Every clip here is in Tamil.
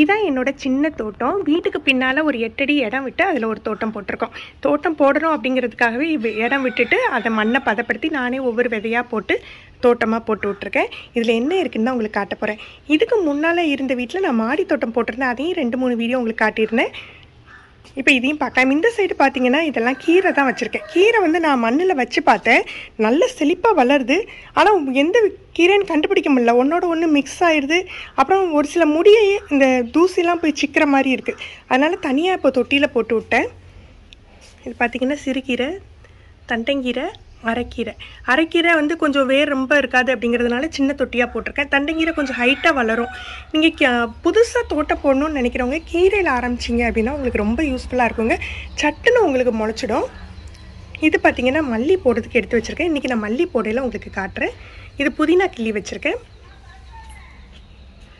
இதான் என்னோட சின்ன தோட்டம். வீட்டுக்கு பின்னால் ஒரு 8 அடி இடம் விட்டு அதில் ஒரு தோட்டம் போட்டிருக்கோம். தோட்டம் போடணும் அப்படிங்கிறதுக்காகவே இடம் விட்டுட்டு அதை மண்ணை பதப்படுத்தி நானே ஒவ்வொரு விதையாக போட்டு தோட்டமாக போட்டு விட்ருக்கேன். இதில் என்ன இருக்குன்னு தான் உங்களுக்கு காட்ட போகிறேன். இதுக்கு முன்னால் இருந்த வீட்டில் நான் மாடி தோட்டம் போட்டிருந்தேன். அதையும் 2-3 வீடியோ உங்களுக்கு காட்டியிருந்தேன். இப்போ இதையும் பார்க்கலாம். இந்த சைடு பார்த்தீங்கன்னா இதெல்லாம் கீரை தான் வச்சுருக்கேன். கீரை வந்து நான் மண்ணில் வச்சு பார்த்தேன், நல்ல செழிப்பாக வளருது. ஆனால் எந்த கீரைன்னு கண்டுபிடிக்க முடியல, ஒன்றோட ஒன்று மிக்ஸ் ஆயிடுது. அப்புறம் ஒரு சில முடியை இந்த தூசிலாம் போய் சிக்கிற மாதிரி இருக்குது. அதனால் தனியாக இப்போ தொட்டியில் போட்டு விட்டேன். இது பார்த்திங்கன்னா சிறுகீரை, தண்டங்கீரை, அரைக்கீரை வந்து கொஞ்சம் வேர் ரொம்ப இருக்காது அப்படிங்கிறதுனால சின்ன தொட்டியாக போட்டிருக்கேன். தண்டங்கீரை கொஞ்சம் ஹைட்டாக வளரும். நீங்கள் புதுசாக தோட்டம் போடணும்னு நினைக்கிறவங்க கீரையில் ஆரம்பிச்சிங்க அப்படின்னா உங்களுக்கு ரொம்ப யூஸ்ஃபுல்லாக இருக்குங்க. சட்டுன்னு உங்களுக்கு முளைச்சிடும். இது பார்த்திங்கன்னா மல்லி போடுறதுக்கு எடுத்து வச்சுருக்கேன். இன்றைக்கி நான் மல்லி போடையில் உங்களுக்கு காட்டுறேன். இது புதினா கிள்ளி வச்சுருக்கேன்.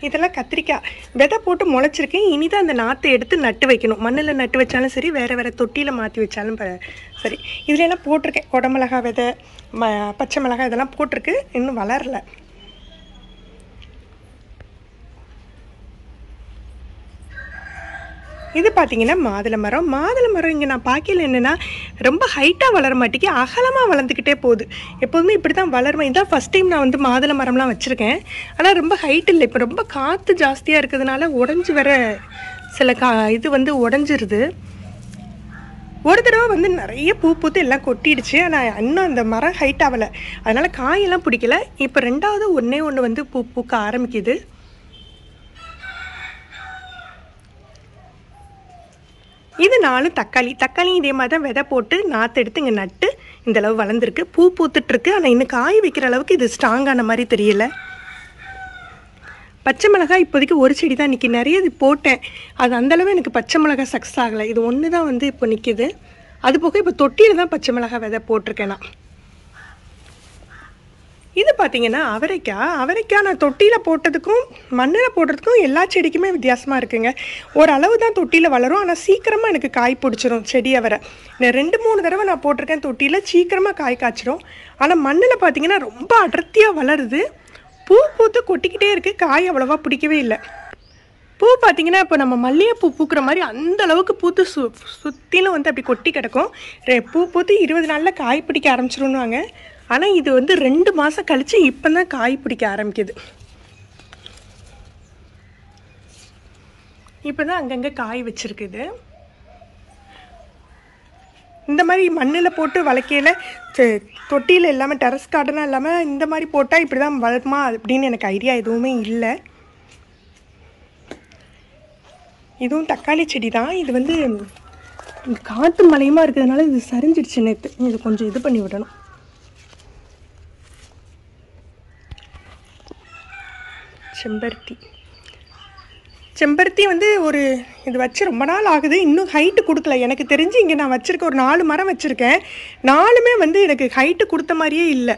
இதெல்லாம் கத்திரிக்காய் விதை போட்டு முளைச்சிருக்கேன். இனிதான் அந்த நாற்றை எடுத்து நட்டு வைக்கணும். மண்ணில் நட்டு வச்சாலும் சரி, வேறு தொட்டியில் மாற்றி வச்சாலும் சரி. இதில் எல்லாம் போட்டிருக்கேன். குடமிளகா விதை, பச்சை மிளகாய் இதெல்லாம் போட்டிருக்கு. இன்னும் வளரல. இது பார்த்திங்கன்னா மாதுளை மரம் இங்கே நான் பார்க்கல என்னென்னா ரொம்ப ஹைட்டாக வளர மாட்டேங்கி, அகலமாக வளர்ந்துக்கிட்டே போகுது. எப்போதுமே இப்படி தான் வளருவேன். இதான் ஃபஸ்ட் டைம் நான் வந்து மாதுளை மரம்லாம் வச்சுருக்கேன். ஆனால் ரொம்ப ஹைட் இல்லை. இப்போ ரொம்ப காற்று ஜாஸ்தியாக இருக்கிறதுனால உடஞ்சி வர சில இது வந்து உடஞ்சிருது. ஒரு தடவை வந்து நிறைய பூத்து எல்லாம் கொட்டிடுச்சு. ஆனால் இன்னும் அந்த மரம் ஹைட் ஆகலை. அதனால் காயெல்லாம் பிடிக்கல. இப்போ ரெண்டாவது ஒன்று வந்து பூக்க ஆரம்பிக்குது. இது 4 தக்காளி இதே மாதிரி தான் விதை போட்டு நாற்று எடுத்து இங்கே நட்டு இந்தளவு வளர்ந்துருக்கு. பூத்துட்ருக்கு. ஆனால் இன்னும் காய் வைக்கிற அளவுக்கு இது ஸ்ட்ராங்கான மாதிரி தெரியல. பச்சை மிளகாய் இப்போதைக்கு ஒரு செடி தான் நிற்கி. நிறைய இது போட்டேன். அது அந்தளவு எனக்கு பச்சை மிளகாய் சக்ஸஸ் ஆகலை. இது ஒன்று தான் வந்து இப்போ நிற்கிது. அது போக இப்போ தொட்டியில் தான் பச்சை மிளகாய் விதை போட்டிருக்கேன் நான். இது பார்த்திங்கன்னா அவரைக்காய் நான் தொட்டியில் போட்டதுக்கும் மண்ணில் போடுறதுக்கும் எல்லா செடிக்குமே வித்தியாசமாக இருக்குங்க. ஓரளவு தான் தொட்டியில் வளரும். ஆனால் சீக்கிரமாக எனக்கு காய் பிடிச்சிரும் செடி அவரை. 2-3 தடவை நான் போட்டிருக்கேன் தொட்டியில், சீக்கிரமாக காய் காய்ச்சிரும். ஆனால் மண்ணில் பார்த்திங்கன்னா ரொம்ப அடர்த்தியாக வளருது. பூத்து கொட்டிக்கிட்டே இருக்குது. காய் அவ்வளோவா பிடிக்கவே இல்லை. பூ பார்த்திங்கன்னா இப்போ நம்ம மல்லிகைப்பூ பூக்கிற மாதிரி அந்த அளவுக்கு பூத்து சுற்றிலும் வந்து அப்படி கொட்டி கிடக்கும். பூத்து 20 நாளில் காய் பிடிக்க ஆரம்பிச்சிருவாங்க. ஆனால் இது வந்து 2 மாதம் கழித்து இப்போ தான் காய் பிடிக்க ஆரம்பிக்குது. இப்போ தான் அங்கங்கே காய் வச்சுருக்குது. இந்த மாதிரி மண்ணில் போட்டு வளர்க்கையில் தொட்டியில் இல்லாமல் டெரஸ் கார்டனாக இல்லாமல் இந்த மாதிரி போட்டால் இப்படி தான் வளருமா அப்படின்னு எனக்கு ஐடியா எதுவுமே இல்லை. இதுவும் தக்காளி செடி தான். இது வந்து காற்று மழையுமா இருக்கிறதுனால இது சரிஞ்சிடுச்சு நேற்று. இது கொஞ்சம் இது பண்ணி விடணும். செம்பருத்தி வந்து ஒரு இது வச்சு ரொம்ப நாள் ஆகுது. இன்னும் ஹைட்டு கொடுக்கல. எனக்கு தெரிஞ்சு இங்கே நான் வச்சுருக்கேன் ஒரு 4 மரம் வச்சுருக்கேன். 4மே வந்து எனக்கு ஹைட்டு கொடுத்த மாதிரியே இல்லை.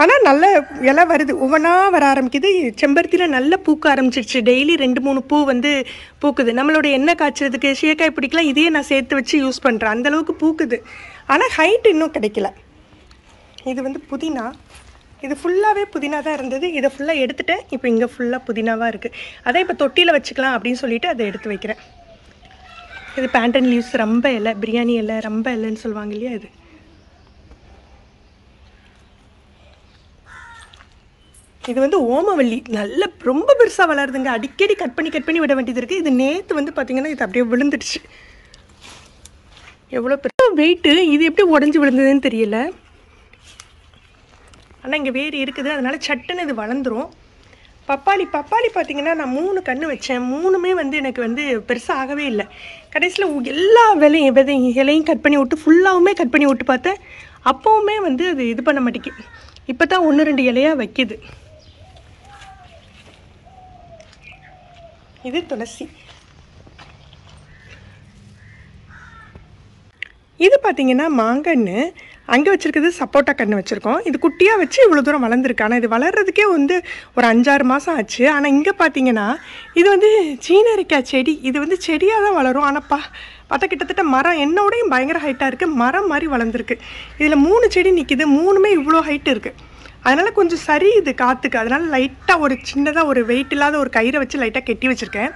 ஆனால் நல்ல இலை வருது. ஒவ்வொன்றா வர ஆரம்பிக்குது. செம்பருத்தியில் நல்ல பூக்க ஆரம்பிச்சிடுச்சு. டெய்லி 2-3 பூ வந்து பூக்குது. நம்மளோட எண்ணெய் காய்ச்சறதுக்கு சீக்காய் பிடிக்கலாம். இதையே நான் சேர்த்து வச்சு யூஸ் பண்ணுறேன். அந்தளவுக்கு பூக்குது. ஆனால் ஹைட்டு இன்னும் கிடைக்கல. இது வந்து புதினா. இது ஃபுல்லாகவே புதினா தான் இருந்தது. இதை ஃபுல்லாக எடுத்துட்டேன். இப்போ இங்கே ஃபுல்லாக புதினாவாக இருக்குது. அதை இப்போ தொட்டியில் வச்சுக்கலாம் அப்படின்னு சொல்லிட்டு அதை எடுத்து வைக்கிறேன். இது பேண்டன் லீவ்ஸ், ரொம்ப இலை, பிரியாணி இலை, ரொம்ப இலைன்னு சொல்லுவாங்க இல்லையா. இது வந்து ஓமவல்லி. நல்ல ரொம்ப பெருசாக வளருதுங்க. அடிக்கடி கட் பண்ணி விட வேண்டியது இருக்குது. இது நேற்று வந்து பார்த்திங்கன்னா இது அப்படியே விழுந்துடுச்சு. எவ்வளோ பெரிய வெயிட்டு. இது எப்படி உடஞ்சி விழுந்ததுன்னு தெரியல. ஆனால் இங்கே வேர் இருக்குது. அதனால் சட்டுன்னு இது வளர்ந்துடும். பப்பாளி பார்த்திங்கன்னா நான் 3 கன்று வச்சேன். 3மே வந்து எனக்கு வந்து பெருசாக ஆகவே இல்லை. கடைசியில் எல்லா இலையும் கட் பண்ணி விட்டு ஃபுல்லாகவுமே கட் பண்ணி விட்டு பார்த்தேன். அப்போவுமே வந்து அது இது பண்ண மாட்டேங்குது. இப்போ தான் 1-2 இலையாக வைக்கிது. இது துளசி. இது பார்த்திங்கன்னா மாங்கன்று. அங்கே வச்சுருக்குது சப்போட்டா கன்று வச்சுருக்கோம். இது குட்டியாக வச்சு இவ்வளோ தூரம் வளர்ந்துருக்கு. ஆனால் இது வளர்கிறதுக்கே வந்து ஒரு 5-6 மாதம் ஆச்சு. ஆனால் இங்கே பார்த்தீங்கன்னா இது வந்து சீனரிக்காய் செடி. இது வந்து செடியாக தான் வளரும். ஆனால் பார்த்தா கிட்டத்தட்ட மரம் என்னோடையும் பயங்கர ஹைட்டாக இருக்குது. மரம் மாதிரி வளர்ந்துருக்கு. இதில் 3 செடி நிற்கிது. 3மே இவ்வளோ ஹைட்டு இருக்குது. அதனால் கொஞ்சம் சரி இது காற்றுக்கு. அதனால் லைட்டாக ஒரு சின்னதாக ஒரு வெயிட் இல்லாத ஒரு கயிறை வச்சு லைட்டாக கெட்டி வச்சுருக்கேன்.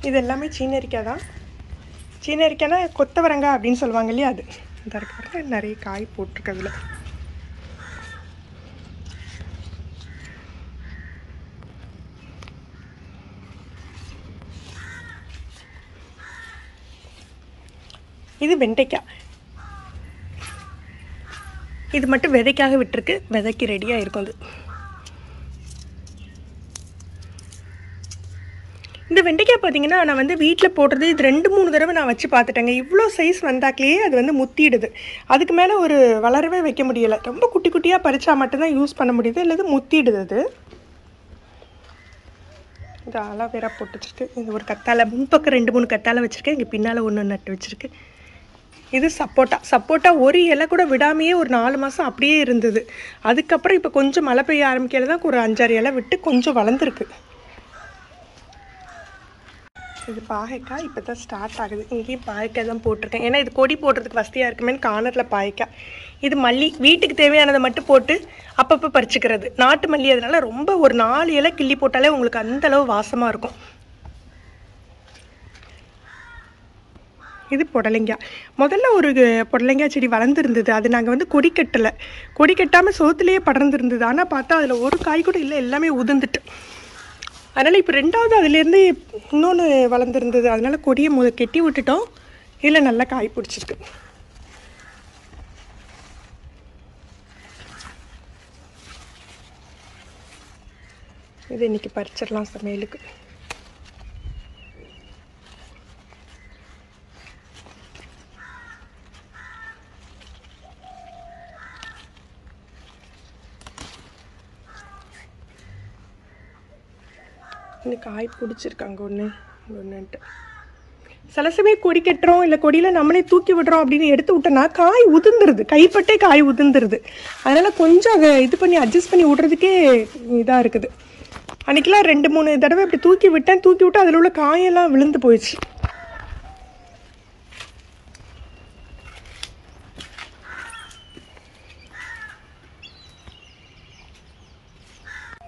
இது எல்லாமே சீனரிக்காய் தான். சீனரிக்காய்னா கொத்தவரங்காய் அப்படின்னு சொல்லுவாங்க இல்லையா, அது இந்த இருக்கிற நிறைய காய் போட்டிருக்கிறதுல. இது வெண்டைக்காய். இது மட்டும் விதைக்காக விட்டுருக்கு, விதைக்கு ரெடியாக இருக்கும். அது இந்த வெண்டைக்காய் பார்த்தீங்கன்னா நான் வந்து வீட்டில் போடுறது இது 2-3 தடவை நான் வச்சு பார்த்துட்டேங்க. இவ்வளோ சைஸ் வந்தாக்கலேயே அது வந்து முத்திடுது. அதுக்கு மேலே ஒரு வளரவே வைக்க முடியலை. ரொம்ப குட்டி குட்டியாக பறித்தா மட்டும்தான் யூஸ் பண்ண முடியுது, இல்லது முத்திடுது. அது இது அலோவேரா போட்டு வச்சுருக்கு. இது ஒரு கத்தாழை, முன்பக்கம் 2-3 கத்தாழை வச்சுருக்கேன். இங்கே பின்னால் ஒன்று நட்டு வச்சுருக்கு. இது சப்போட்டா ஒரு இலை கூட விடாமையே ஒரு 4 மாதம் அப்படியே இருந்தது. அதுக்கப்புறம் இப்போ கொஞ்சம் மழை பெய்ய ஆரம்பிக்கையில் தான் ஒரு 5-6 இலை விட்டு கொஞ்சம் வளர்ந்துருக்கு. இது பாகைக்காய் இப்போ தான் ஸ்டார்ட் ஆகுது. இங்கேயும் பாகைக்காய் தான் போட்டிருக்கேன், ஏன்னா இது கொடி போடுறதுக்கு வசதியாக இருக்குமேன்னு கார்னரில் பாகைக்காய். இது மல்லி, வீட்டுக்கு தேவையானதை மட்டும் போட்டு அப்பப்போ பறிச்சுக்கிறது. நாட்டு மல்லி, அதனால ரொம்ப ஒரு 4 இலை கிள்ளி போட்டாலே உங்களுக்கு அந்தளவு வாசமாக இருக்கும். இது புடலங்காய். முதல்ல ஒரு புடலங்காய் செடி வளர்ந்துருந்தது. அது நாங்கள் வந்து கொடி கட்டலை, கொடி கட்டாமல் சோத்துலேயே படர்ந்துருந்தது. ஆனால் பார்த்தா அதில் ஒரு காய் கூட இல்லை, எல்லாமே உதிர்ந்துட்டு. அதனால் இப்போ 2வது அதுலேருந்து இன்னொன்று வளர்ந்துருந்தது. அதனால் கொடியை கெட்டி விட்டுட்டோம். இதில் நல்லா காய் பிடிச்சிருக்கு. இது இன்றைக்கி பறிச்சிடலாம் சமையலுக்கு. இந்த காய் பிடிச்சிருக்காங்க ஒன்றுன்ட்டு. சில சமயம் கொடி கட்டுறோம், இல்லை கொடியில் நம்மளே தூக்கி விடுறோம் அப்படின்னு எடுத்து விட்டோன்னா காய் உதிர்ந்துருது, கைப்பட்டே காய் உதிர்ந்துருது. அதனால் கொஞ்சம் அதை இது பண்ணி அட்ஜஸ்ட் பண்ணி விட்றதுக்கே இதாக இருக்குது. அன்றைக்கெலாம் 2-3 தடவை இப்படி தூக்கி விட்டு அதில் உள்ள காயெல்லாம் விழுந்து போயிடுச்சு.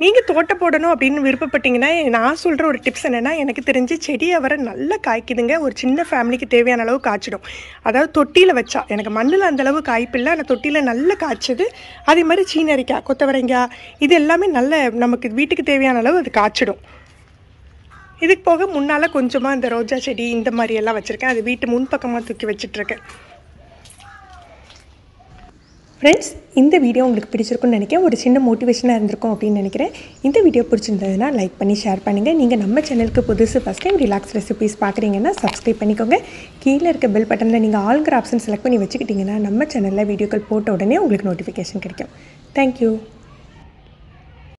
நீங்கள் தோட்டம் போடணும் அப்படின்னு விருப்பப்பட்டீங்கன்னா நான் சொல்கிற ஒரு டிப்ஸ் என்னென்னா, எனக்கு தெரிஞ்சு செடி அவரை நல்லா காய்க்குதுங்க. ஒரு சின்ன ஃபேமிலிக்கு தேவையான அளவு காய்ச்சிடும். அதாவது தொட்டியில் வச்சா, எனக்கு மண்ணில் அந்தளவு காய்ப்பில்லை, ஆனால் தொட்டியில் நல்லா காய்ச்சது. அதே மாதிரி சீனரிக்காய், கொத்தவரங்காய், இது எல்லாமே நல்ல நமக்கு வீட்டுக்கு தேவையான அளவு அது காய்ச்சிடும். இதுக்கு போக முன்னால் கொஞ்சமாக இந்த ரோஜா செடி இந்த மாதிரியெல்லாம் வச்சுருக்கேன். அது வீட்டு முன்பக்கமாக தூக்கி வச்சிட்ருக்கேன். ஃப்ரெண்ட்ஸ், இந்த வீடியோ உங்களுக்கு பிடிச்சிருக்குன்னு நினைக்கிறேன். ஒரு சின்ன மோட்டிவேஷனாக இருந்திருக்கும் அப்படின்னு நினைக்கிறேன். இந்த வீடியோ பிடிச்சிருந்ததுன்னா லைக் பண்ணி ஷேர் பண்ணுங்கள். நீங்கள் நம்ம சேனலுக்கு புதுசு ஃபஸ்ட் டைம் ரிலாக்ஸ் ரெசிபீஸ் பார்க்குறீங்கன்னா சப்ஸ்கிரைப் பண்ணிக்கோங்க. கீழே இருக்க பெல் பட்டனில் நீங்கள் ஆல்கிற ஆப்ஷன் செலக்ட் பண்ணி வச்சுக்கிட்டிங்கன்னா நம்ம சேனலில் வீடியோக்கள் போட்ட உடனே உங்களுக்கு நோட்டிஃபிகேஷன் கிடைக்கும். தேங்க்யூ.